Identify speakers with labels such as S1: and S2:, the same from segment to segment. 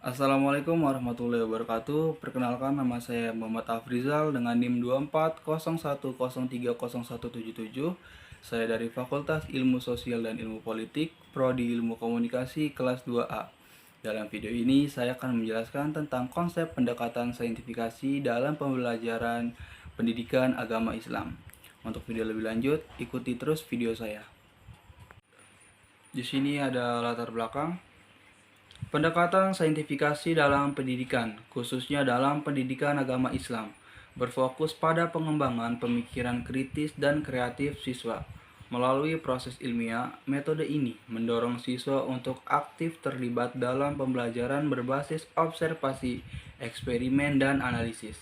S1: Assalamualaikum warahmatullahi wabarakatuh. Perkenalkan, nama saya Muhammad Afrizal dengan NIM 2401030177. Saya dari Fakultas Ilmu Sosial dan Ilmu Politik, Prodi Ilmu Komunikasi kelas 2A. Dalam video ini saya akan menjelaskan tentang konsep pendekatan saintifikasi dalam pembelajaran pendidikan agama Islam. Untuk video lebih lanjut, ikuti terus video saya. Di sini ada latar belakang. Pendekatan saintifikasi dalam pendidikan, khususnya dalam pendidikan agama Islam, berfokus pada pengembangan pemikiran kritis dan kreatif siswa. Melalui proses ilmiah, metode ini mendorong siswa untuk aktif terlibat dalam pembelajaran berbasis observasi, eksperimen, dan analisis.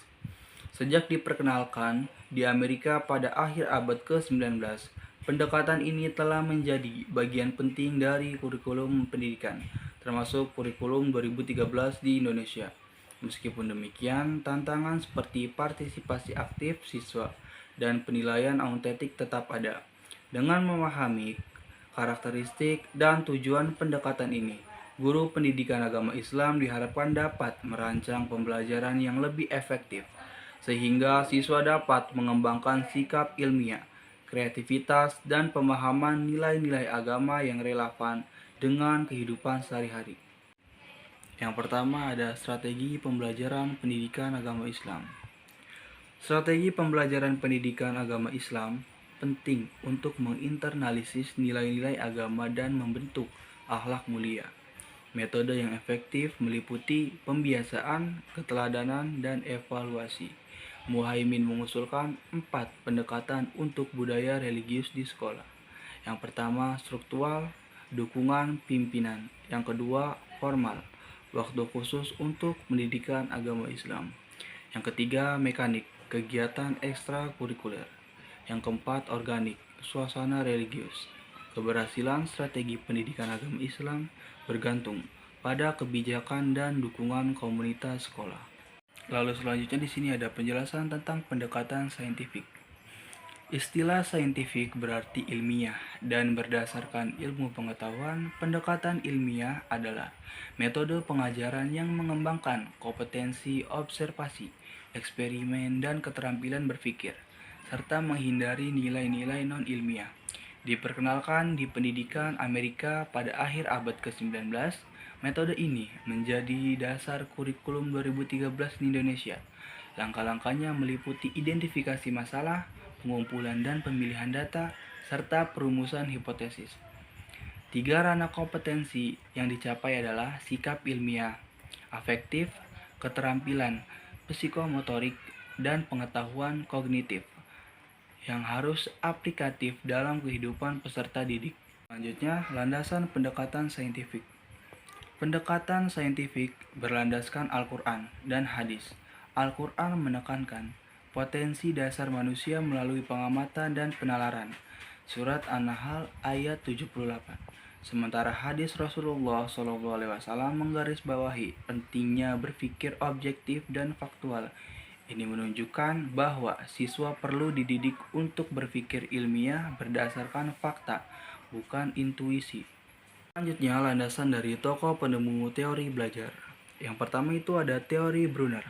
S1: Sejak diperkenalkan di Amerika pada akhir abad ke-19, pendekatan ini telah menjadi bagian penting dari kurikulum pendidikan, termasuk kurikulum 2013 di Indonesia. Meskipun demikian, tantangan seperti partisipasi aktif siswa dan penilaian autentik tetap ada. Dengan memahami karakteristik dan tujuan pendekatan ini, guru pendidikan agama Islam diharapkan dapat merancang pembelajaran yang lebih efektif, sehingga siswa dapat mengembangkan sikap ilmiah, kreativitas, dan pemahaman nilai-nilai agama yang relevan dengan kehidupan sehari-hari. Yang pertama ada strategi pembelajaran pendidikan agama Islam. Strategi pembelajaran pendidikan agama Islam penting untuk menginternalisis nilai-nilai agama dan membentuk akhlak mulia. Metode yang efektif meliputi pembiasaan, keteladanan, dan evaluasi. Muhaimin mengusulkan 4 pendekatan untuk budaya religius di sekolah. Yang pertama, struktural, dukungan pimpinan. Yang kedua, formal, waktu khusus untuk pendidikan agama Islam. Yang ketiga, mekanik, kegiatan ekstrakurikuler. Yang keempat, organik, suasana religius. Keberhasilan strategi pendidikan agama Islam bergantung pada kebijakan dan dukungan komunitas sekolah. Lalu selanjutnya di sini ada penjelasan tentang pendekatan saintifik. Istilah saintifik berarti ilmiah dan berdasarkan ilmu pengetahuan. Pendekatan ilmiah adalah metode pengajaran yang mengembangkan kompetensi observasi, eksperimen, dan keterampilan berpikir, serta menghindari nilai-nilai non-ilmiah. Diperkenalkan di pendidikan Amerika pada akhir abad ke-19, metode ini menjadi dasar kurikulum 2013 di Indonesia. Langkah-langkahnya meliputi identifikasi masalah, pengumpulan dan pemilihan data, serta perumusan hipotesis. 3 ranah kompetensi yang dicapai adalah sikap ilmiah, afektif, keterampilan psikomotorik, dan pengetahuan kognitif yang harus aplikatif dalam kehidupan peserta didik. Selanjutnya, landasan pendekatan saintifik. Pendekatan saintifik berlandaskan Al-Quran dan hadis. Al-Quran menekankan potensi dasar manusia melalui pengamatan dan penalaran. Surat An-Nahl ayat 78. Sementara hadis Rasulullah SAW menggarisbawahi pentingnya berpikir objektif dan faktual. Ini menunjukkan bahwa siswa perlu dididik untuk berpikir ilmiah berdasarkan fakta, bukan intuisi. Selanjutnya, landasan dari tokoh penemu teori belajar. Yang pertama itu ada teori Brunner.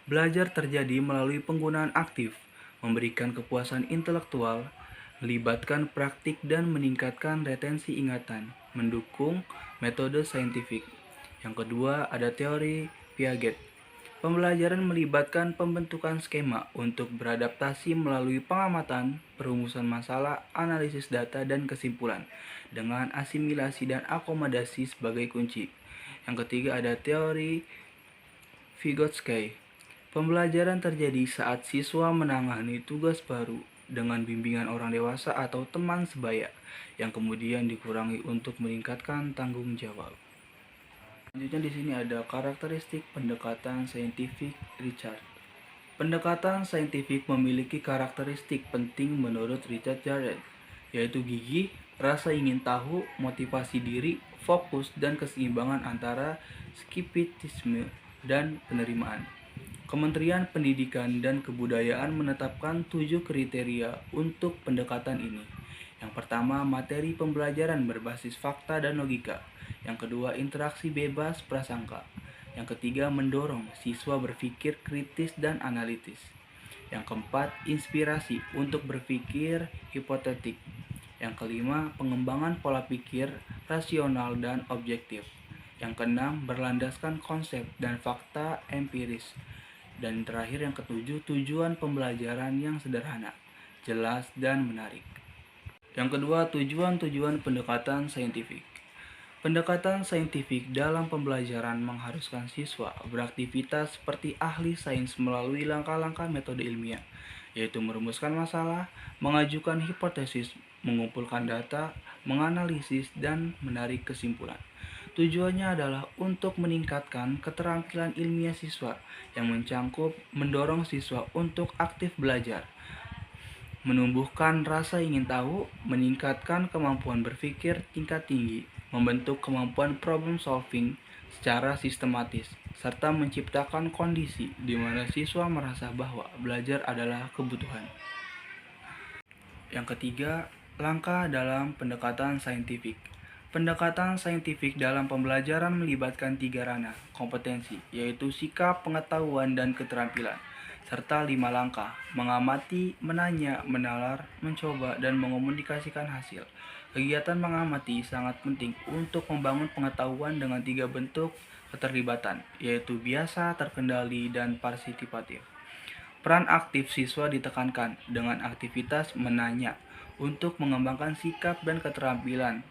S1: Belajar terjadi melalui penggunaan aktif, memberikan kepuasan intelektual, melibatkan praktik dan meningkatkan retensi ingatan, mendukung metode saintifik. Yang kedua ada teori Piaget. Pembelajaran melibatkan pembentukan skema untuk beradaptasi melalui pengamatan, perumusan masalah, analisis data, dan kesimpulan, dengan asimilasi dan akomodasi sebagai kunci. Yang ketiga ada teori Vygotsky. Pembelajaran terjadi saat siswa menangani tugas baru dengan bimbingan orang dewasa atau teman sebaya, yang kemudian dikurangi untuk meningkatkan tanggung jawab. Selanjutnya di sini ada karakteristik pendekatan saintifik Richard. Pendekatan saintifik memiliki karakteristik penting menurut Richard Jarrett, yaitu gigih, rasa ingin tahu, motivasi diri, fokus, dan keseimbangan antara skeptisisme dan penerimaan. Kementerian Pendidikan dan Kebudayaan menetapkan 7 kriteria untuk pendekatan ini. Yang pertama, materi pembelajaran berbasis fakta dan logika. Yang kedua, interaksi bebas prasangka. Yang ketiga, mendorong siswa berpikir kritis dan analitis. Yang keempat, inspirasi untuk berpikir hipotetik. Yang kelima, pengembangan pola pikir rasional dan objektif. Yang keenam, berlandaskan konsep dan fakta empiris. Dan terakhir yang ketujuh, tujuan pembelajaran yang sederhana, jelas, dan menarik. Yang kedua, tujuan-tujuan pendekatan saintifik. Pendekatan saintifik dalam pembelajaran mengharuskan siswa beraktivitas seperti ahli sains melalui langkah-langkah metode ilmiah, yaitu merumuskan masalah, mengajukan hipotesis, mengumpulkan data, menganalisis, dan menarik kesimpulan. Tujuannya adalah untuk meningkatkan keterampilan ilmiah siswa yang mencangkup mendorong siswa untuk aktif belajar, menumbuhkan rasa ingin tahu, meningkatkan kemampuan berpikir tingkat tinggi, membentuk kemampuan problem solving secara sistematis, serta menciptakan kondisi di mana siswa merasa bahwa belajar adalah kebutuhan. Yang ketiga, langkah dalam pendekatan saintifik. Pendekatan saintifik dalam pembelajaran melibatkan 3 ranah kompetensi, yaitu sikap, pengetahuan, dan keterampilan, serta 5 langkah, mengamati, menanya, menalar, mencoba, dan mengomunikasikan hasil. Kegiatan mengamati sangat penting untuk membangun pengetahuan dengan 3 bentuk keterlibatan, yaitu biasa, terkendali, dan partisipatif. Peran aktif siswa ditekankan dengan aktivitas menanya untuk mengembangkan sikap dan keterampilan.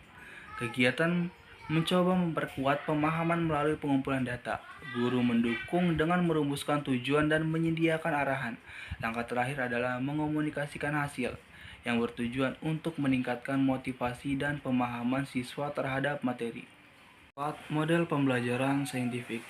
S1: Kegiatan mencoba memperkuat pemahaman melalui pengumpulan data. Guru mendukung dengan merumuskan tujuan dan menyediakan arahan. Langkah terakhir adalah mengomunikasikan hasil yang bertujuan untuk meningkatkan motivasi dan pemahaman siswa terhadap materi. 4. Model pembelajaran saintifik.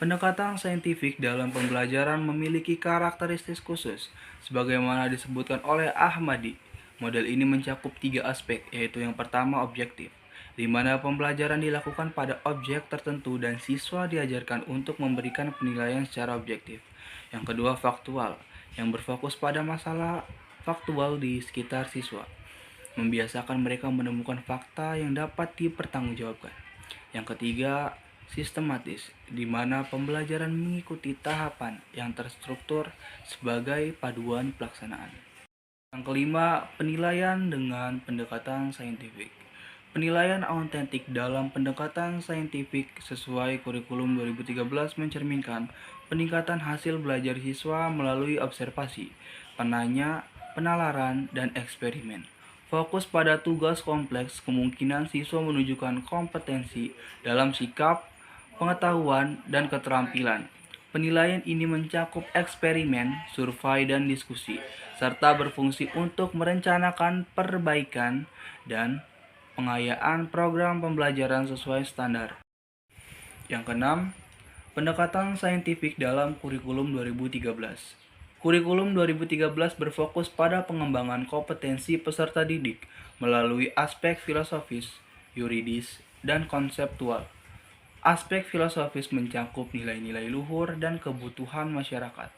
S1: Pendekatan saintifik dalam pembelajaran memiliki karakteristik khusus, sebagaimana disebutkan oleh Ahmadi. Model ini mencakup 3 aspek, yaitu yang pertama objektif, di mana pembelajaran dilakukan pada objek tertentu dan siswa diajarkan untuk memberikan penilaian secara objektif. Yang kedua faktual, yang berfokus pada masalah faktual di sekitar siswa, membiasakan mereka menemukan fakta yang dapat dipertanggungjawabkan. Yang ketiga, sistematis, di mana pembelajaran mengikuti tahapan yang terstruktur sebagai paduan pelaksanaan. Yang kelima, penilaian dengan pendekatan saintifik. Penilaian autentik dalam pendekatan saintifik sesuai kurikulum 2013 mencerminkan peningkatan hasil belajar siswa melalui observasi, penanya, penalaran, dan eksperimen. Fokus pada tugas kompleks, kemungkinan siswa menunjukkan kompetensi dalam sikap, pengetahuan, dan keterampilan. Penilaian ini mencakup eksperimen, survei, dan diskusi, serta berfungsi untuk merencanakan perbaikan dan pengayaan program pembelajaran sesuai standar. Yang keenam, pendekatan saintifik dalam kurikulum 2013. Kurikulum 2013 berfokus pada pengembangan kompetensi peserta didik melalui aspek filosofis, yuridis, dan konseptual. Aspek filosofis mencakup nilai-nilai luhur dan kebutuhan masyarakat.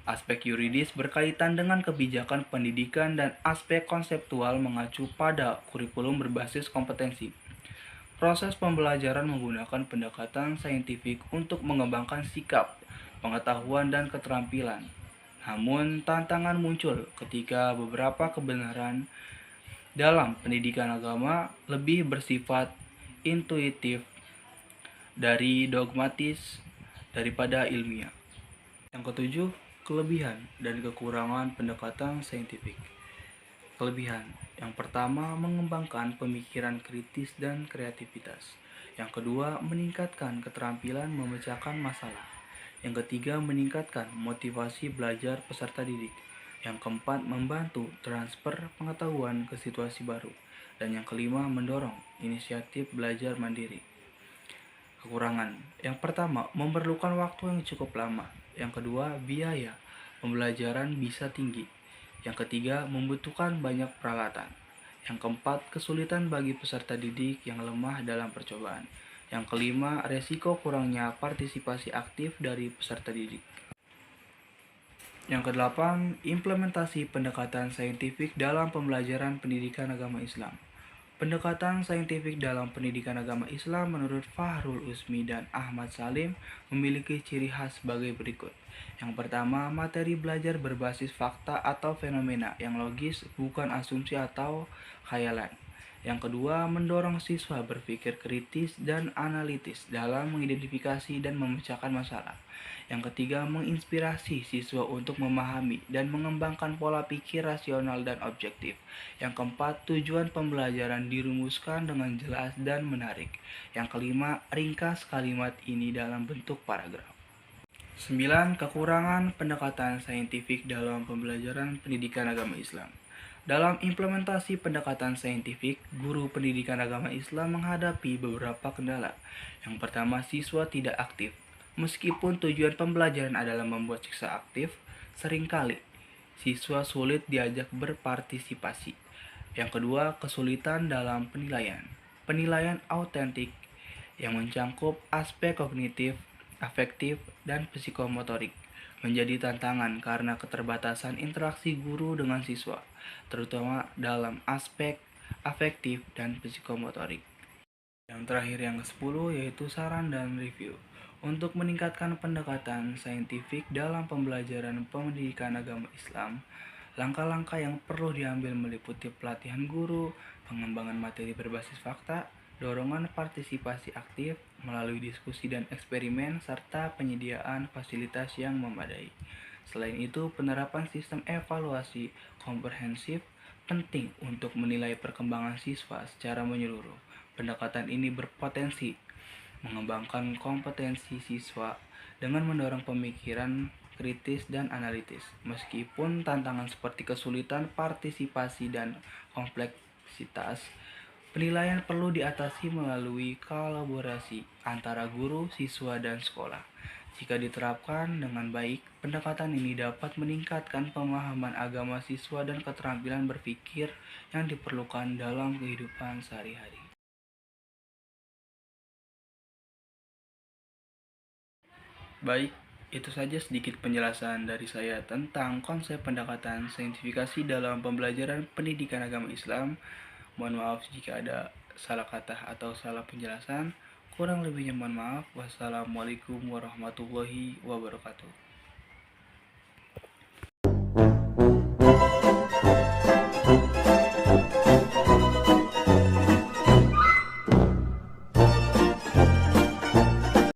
S1: Aspek yuridis berkaitan dengan kebijakan pendidikan dan aspek konseptual mengacu pada kurikulum berbasis kompetensi. Proses pembelajaran menggunakan pendekatan saintifik untuk mengembangkan sikap, pengetahuan, dan keterampilan. Namun, tantangan muncul ketika beberapa kebenaran dalam pendidikan agama lebih bersifat intuitif dari dogmatis daripada ilmiah. Yang ketujuh, kelebihan dan kekurangan pendekatan saintifik. Kelebihan. Yang pertama, mengembangkan pemikiran kritis dan kreativitas. Yang kedua, meningkatkan keterampilan memecahkan masalah. Yang ketiga, meningkatkan motivasi belajar peserta didik. Yang keempat, membantu transfer pengetahuan ke situasi baru. Dan yang kelima, mendorong inisiatif belajar mandiri. Kekurangan. Yang pertama, memerlukan waktu yang cukup lama. Yang kedua, biaya pembelajaran bisa tinggi. Yang ketiga, membutuhkan banyak peralatan. Yang keempat, kesulitan bagi peserta didik yang lemah dalam percobaan. Yang kelima, resiko kurangnya partisipasi aktif dari peserta didik. Yang kedelapan, implementasi pendekatan saintifik dalam pembelajaran pendidikan agama Islam. Pendekatan saintifik dalam pendidikan agama Islam menurut Fahrul Usmi dan Ahmad Salim memiliki ciri khas sebagai berikut. Yang pertama, materi belajar berbasis fakta atau fenomena yang logis, bukan asumsi atau khayalan. Yang kedua, mendorong siswa berpikir kritis dan analitis dalam mengidentifikasi dan memecahkan masalah. Yang ketiga, menginspirasi siswa untuk memahami dan mengembangkan pola pikir rasional dan objektif. Yang keempat, tujuan pembelajaran dirumuskan dengan jelas dan menarik. Yang kelima, ringkas kalimat ini dalam bentuk paragraf. 9. Kekurangan pendekatan saintifik dalam pembelajaran pendidikan agama Islam. Dalam implementasi pendekatan saintifik, guru pendidikan agama Islam menghadapi beberapa kendala. Yang pertama, siswa tidak aktif. Meskipun tujuan pembelajaran adalah membuat siswa aktif, seringkali siswa sulit diajak berpartisipasi. Yang kedua, kesulitan dalam penilaian. Penilaian autentik yang mencangkup aspek kognitif, afektif, dan psikomotorik menjadi tantangan karena keterbatasan interaksi guru dengan siswa, terutama dalam aspek afektif dan psikomotorik. Yang terakhir yang ke-10 yaitu saran dan review. Untuk meningkatkan pendekatan saintifik dalam pembelajaran pendidikan agama Islam, langkah-langkah yang perlu diambil meliputi pelatihan guru, pengembangan materi berbasis fakta, dorongan partisipasi aktif melalui diskusi dan eksperimen, serta penyediaan fasilitas yang memadai. Selain itu, penerapan sistem evaluasi komprehensif penting untuk menilai perkembangan siswa secara menyeluruh. Pendekatan ini berpotensi mengembangkan kompetensi siswa dengan mendorong pemikiran kritis dan analitis. Meskipun tantangan seperti kesulitan partisipasi dan kompleksitas, penilaian perlu diatasi melalui kolaborasi antara guru, siswa, dan sekolah. Jika diterapkan dengan baik, pendekatan ini dapat meningkatkan pemahaman agama siswa dan keterampilan berpikir yang diperlukan dalam kehidupan sehari-hari. Baik, itu saja sedikit penjelasan dari saya tentang konsep pendekatan saintifikasi dalam pembelajaran pendidikan agama Islam. Mohon maaf jika ada salah kata atau salah penjelasan. Kurang lebihnya mohon maaf. Wassalamualaikum warahmatullahi wabarakatuh.